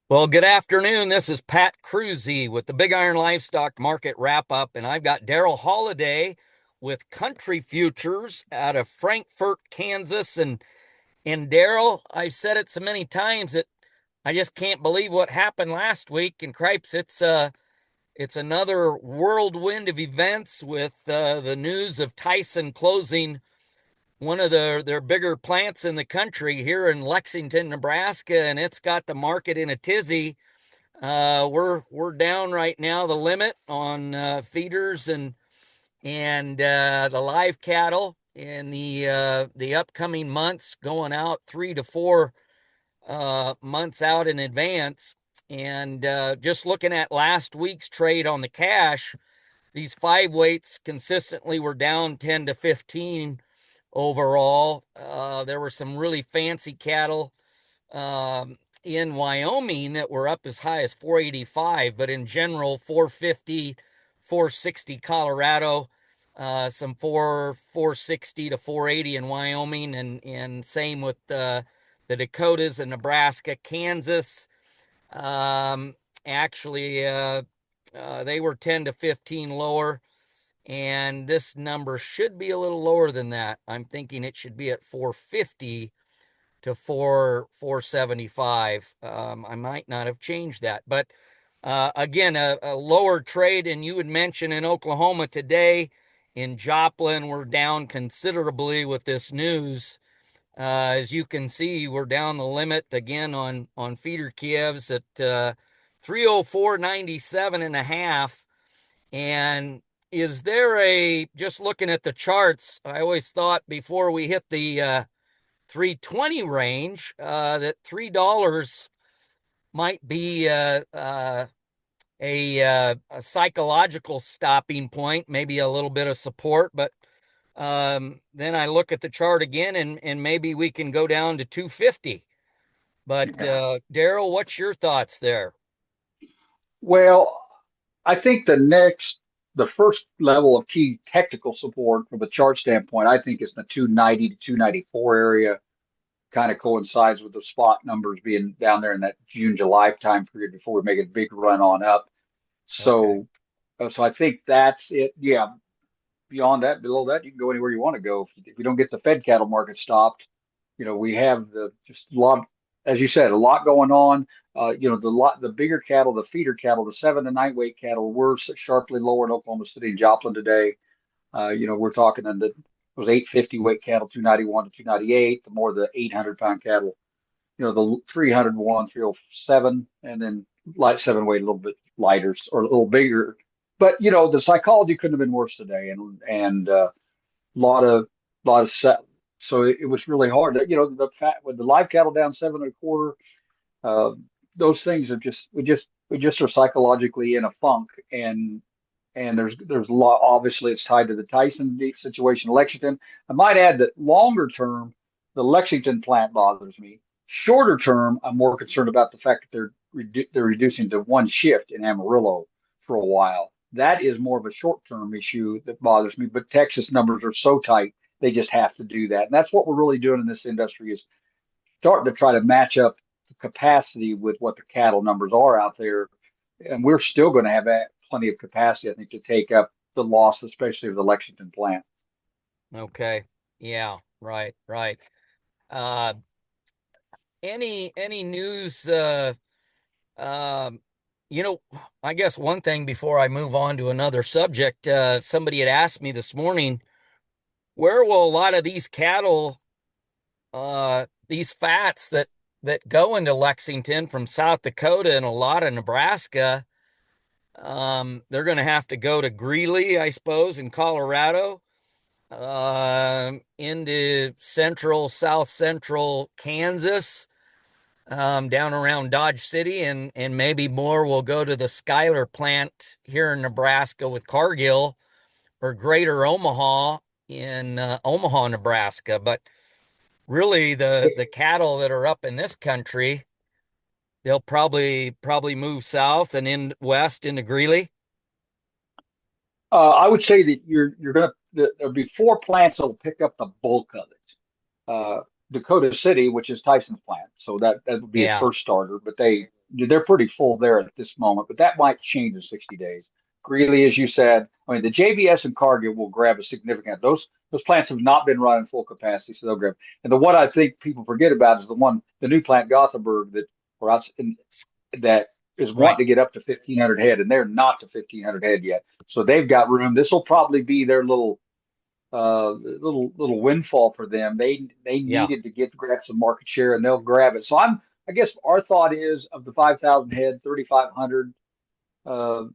Well, good afternoon. This is Pat Cruzy with the Big Iron Livestock Market Wrap Up, and I've got Daryl Holiday with Country Futures out of Frankfort, Kansas. And Daryl, I've said it so many times that I just can't believe what happened last week. And cripes, it's another whirlwind of events with the news of Tyson closing one of their bigger plants in the country here in Lexington, Nebraska, and it's got the market in a tizzy. We're down right now the limit on feeders and the live cattle in the upcoming months, going out 3 to 4 months out in advance. And just looking at last week's trade on the cash, these five weights consistently were down 10 to 15 overall. There were some really fancy cattle in Wyoming that were up as high as 485, but in general, 450, 460 Colorado, some 460 to 480 in Wyoming, and same with the Dakotas and Nebraska, Kansas. Um, actually, they were 10 to 15 lower, and this number should be a little lower than that. I'm thinking it should be at 450 to 475. I might not have changed that, but again, a lower trade. And you would mention in Oklahoma today, in Joplin, we're down considerably with this news. As you can see, we're down the limit again on feeder calves at 304.97 and a half. And is there a, just looking at the charts, I always thought before we hit the 320 range, that $3 might be a psychological stopping point, maybe a little bit of support. But then I look at the chart again, and maybe we can go down to 250. But Yeah. Daryl, what's your thoughts there? Well, I think the first level of key technical support from a chart standpoint, I think is the 290 to 294 area. Kind of coincides with the spot numbers being down there in that June, July time period before we make a big run on up. Okay. So I think that's it. Yeah. Beyond that, below that, you can go anywhere you want to go. If you don't get the Fed cattle market stopped, we have just a lot, as you said, a lot going on. The bigger cattle, the feeder cattle, the 7 to 9 weight cattle were sharply lower in Oklahoma City and Joplin today. We're talking in those 850 weight cattle, 291 to 298, the more the 800-pound cattle, the 301, 307, and then light seven weight a little bit lighter or a little bigger. But the psychology couldn't have been worse today, and lot of lot of set. So it was really hard. The fact with the live cattle down 7 1/4, uh, those things are we just are psychologically in a funk, and there's a lot. Obviously, it's tied to the Tyson situation in Lexington. I might add that longer term, the Lexington plant bothers me. Shorter term, I'm more concerned about the fact that they're reducing to one shift in Amarillo for a while. That is more of a short term issue that bothers me. But Texas numbers are so tight, they just have to do that, and that's what we're really doing in this industry is starting to try to match up the capacity with what the cattle numbers are out there. And we're still going to have plenty of capacity, I think, to take up the loss, especially of the Lexington plant. Okay. Yeah. Right. Right. Uh, any news? Um, you know, I guess one thing before I move on to another subject, somebody had asked me this morning, where will a lot of these cattle, these fats that go into Lexington from South Dakota and a lot of Nebraska, they're going to have to go to Greeley, I suppose, in Colorado, into central, south central Kansas, down around Dodge City, and maybe more will go to the Schuyler plant here in Nebraska with Cargill, or Greater Omaha in Omaha, Nebraska. But really, the cattle that are up in this country, they'll probably move south and in west into Greeley. I would say that you're going to there'll be four plants that'll pick up the bulk of it. Dakota City, which is Tyson's plant, so that would be his Yeah. first starter. But they they're pretty full there at this moment, but that might change in 60 days. Greeley, as you said, I mean, the JBS and Cargill will grab a significant. Those plants have not been running full capacity, so they'll grab. And the one I think people forget about is the new plant Gothenburg that is wanting Right. to get up to 1,500 head, and they're not to 1,500 head yet. So they've got room. This will probably be their little windfall for them. They Yeah. needed to grab some market share, and they'll grab it. So I guess our thought is of the 5,000 head, 3,500 uh,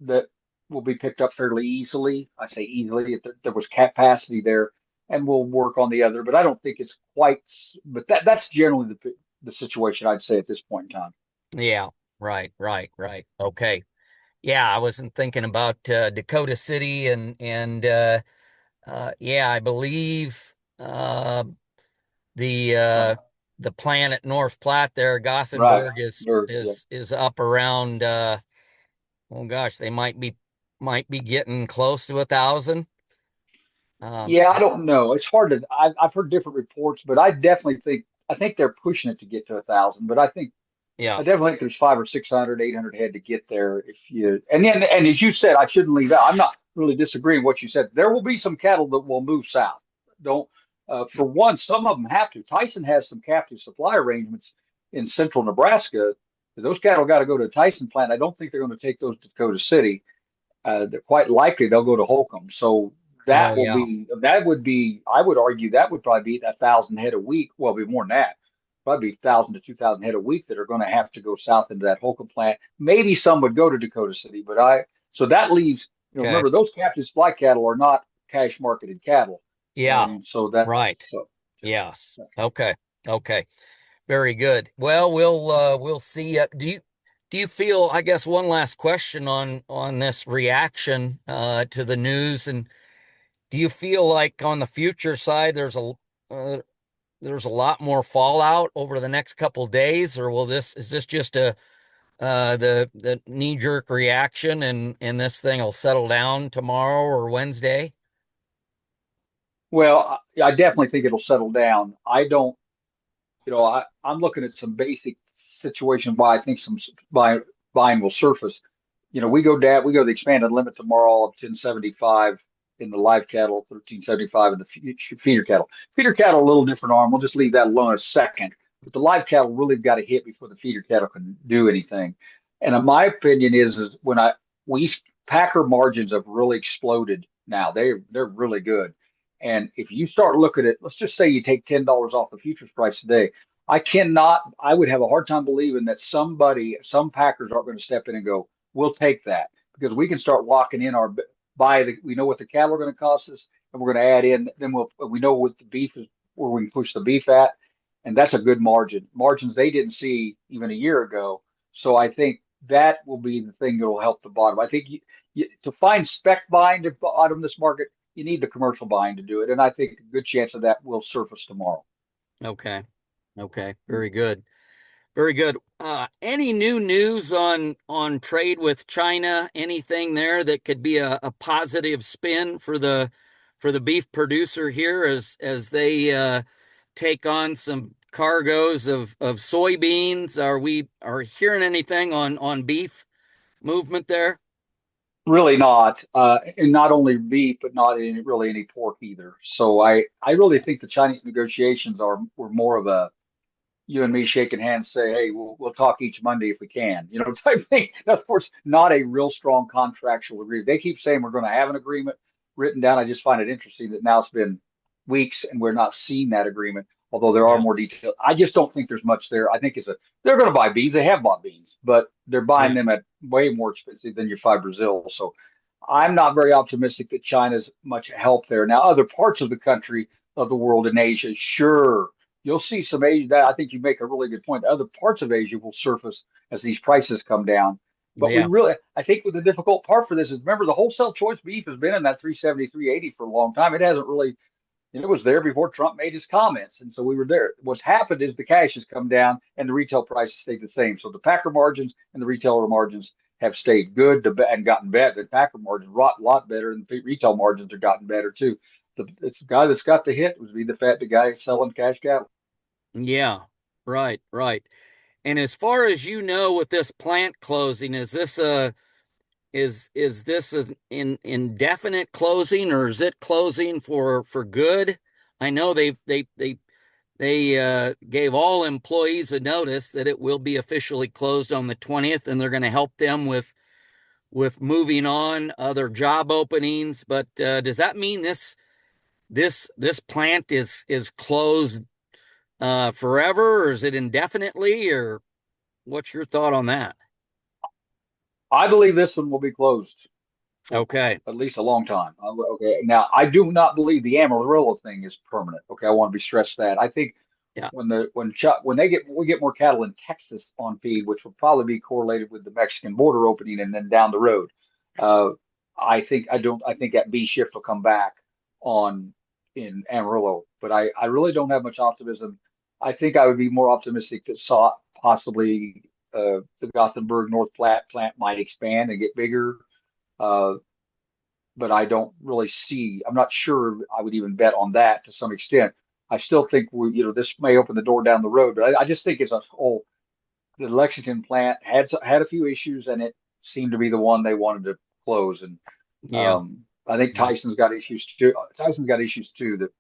that will be picked up fairly easily. I say easily if there was capacity there, and we'll work on the other. But I don't think it's quite. But that's generally the situation I'd say at this point in time. Yeah. Right. Right. Right. Okay. Yeah, I wasn't thinking about Dakota City and yeah, I believe the uh, Uh, the plant at North Platte there, right. Gothenburg is Yeah. is up around oh gosh, they might be getting close to 1,000. Um, Yeah, I don't know. It's hard to. I've heard different reports, but I think they're pushing it to get to 1,000. But yeah. I definitely think there's 500 or 600, 800 head to get there. If you and as you said, I shouldn't leave out. I'm not really disagreeing with what you said. There will be some cattle that will move south. Don't For one, some of them have to. Tyson has some captive supply arrangements in central Nebraska. Those cattle got to go to a Tyson plant. I don't think they're going to take those to Dakota City. They're quite likely they'll go to Holcomb. So Oh yeah. that would be I would argue that would probably be 1,000 head a week. Well, it'd be more than that. Probably 1,000 to 2,000 head a week that are going to have to go south into that Holcomb plant. Maybe some would go to Dakota City, but so that leaves, Okay. remember those captive supply cattle are not cash marketed cattle. Yeah. And so that, Right. so Yes. Okay. Okay. Very good. Well, we'll see. Do you feel, I guess one last question on this reaction to the news, and do you feel like on the future side uh, there's a lot more fallout over the next couple days, or is this just a the knee-jerk reaction and this thing will settle down tomorrow or Wednesday? well, I definitely think it'll settle down. I don't I'm looking at some basic situation why I think some buying will surface. We go the expanded limit tomorrow of 1075 in the live cattle, 1375 in the feeder cattle. Feeder cattle, a little different arm. We'll just leave that alone a second. But the live cattle really got to hit before the feeder cattle can do anything. And my opinion is when we packer margins have really exploded now. They're really good. And if you start looking at, let's just say you take $10 off the futures price today, I would have a hard time believing that some packers aren't going to step in and go, we'll take that because we can start locking in we know what the cattle are going to cost us and we're going to add in, then we know what the beef is, where we can push the beef at. And that's a good margins they didn't see even a year ago. So I think that will be the thing that will help the bottom. I think to find spec buying to bottom this market, you need the commercial buying to do it. And I think a good chance of that will surface tomorrow. Okay. Okay. Very good. Very good. Any new news on trade with China? Anything there that could be a positive spin for the beef producer here as they take on some cargoes of soybeans? Are hearing anything on beef movement there? Really not, and not only beef, but not really any pork either. So I really Yeah. think the Chinese negotiations were more of a you and me shaking hands, say, hey, we'll talk each Monday if we can, type thing. Of course, not a real strong contractual agreement. They keep saying we're going to have an agreement written down. I just find it interesting that now it's been weeks and we're not seeing that agreement, although there are Yeah. more details. I just don't think there's much there. I think they're going to buy beans. They have bought beans, but they're buying Yeah. them at way more expensive than your five Brazil. So I'm not very optimistic that China's much help there. Now, other parts of the country of the world in Asia, sure, you'll see some Asia. That I think you make a really good point. Other parts of Asia will surface as these prices come down. But Yeah. I think the difficult part for this is remember the wholesale choice beef has been in that 370, 380 for a long time. It hasn't really it was there before Trump made his comments. And so we were there. What's happened is the cash has come down and the retail prices stayed the same. So the packer margins and the retailer margins have stayed good and gotten better. The packer margins a lot better, and the retail margins have gotten better too. It's the guy that's got the hit was be the guy selling cash cattle. Yeah. Right. Right. And as far as you know, with this plant closing, is this an indefinite closing, or is it closing for good? I know they gave all employees a notice that it will be officially closed on the 20th, and they're going to help them with moving on other job openings. But does that mean this plant is closed forever, or is it indefinitely, or what's your thought on that? I believe this one will be closed for Okay. at least a long time. Okay. Now, I do not believe the Amarillo thing is permanent. Okay. I want to be stressed that. I think Yeah. when we get more cattle in Texas on feed, which will probably be correlated with the Mexican border opening and then down the road. Uh, I think that B shift will come back on in Amarillo, but I really don't have much optimism. I think I would be more optimistic that saw possibly the Gothenburg North Platte plant might expand and get bigger. Uh, but I don't really see. I'm not sure I would even bet on that to some extent. I still think this may open the door down the road, but I just think as a whole, the Lexington plant had a few issues, and it seemed to be the one they wanted to close. And Yeah. I think Yeah. Tyson's got issues too. Tyson's got issues too that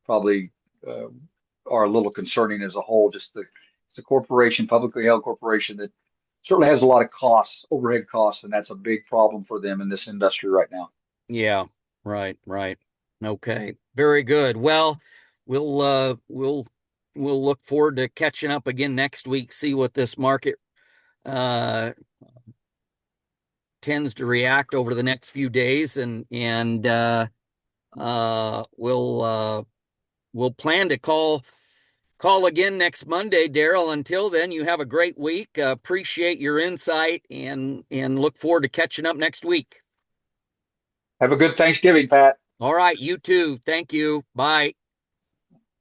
probably uh, are a little concerning as a whole. It's a corporation, publicly held corporation that certainly has a lot of costs, overhead costs, and that's a big problem for them in this industry right now. Yeah. Right. Right. Okay. Very good. Well, we'll uh we'll we'll look forward to catching up again next week, see what this market uh tends to react over the next few days, and we'll plan to call again next Monday, Daryl. Until then, you have a great week. Appreciate your insight and look forward to catching up next week. Have a good Thanksgiving, Pat. All right, you too. Thank you. Bye.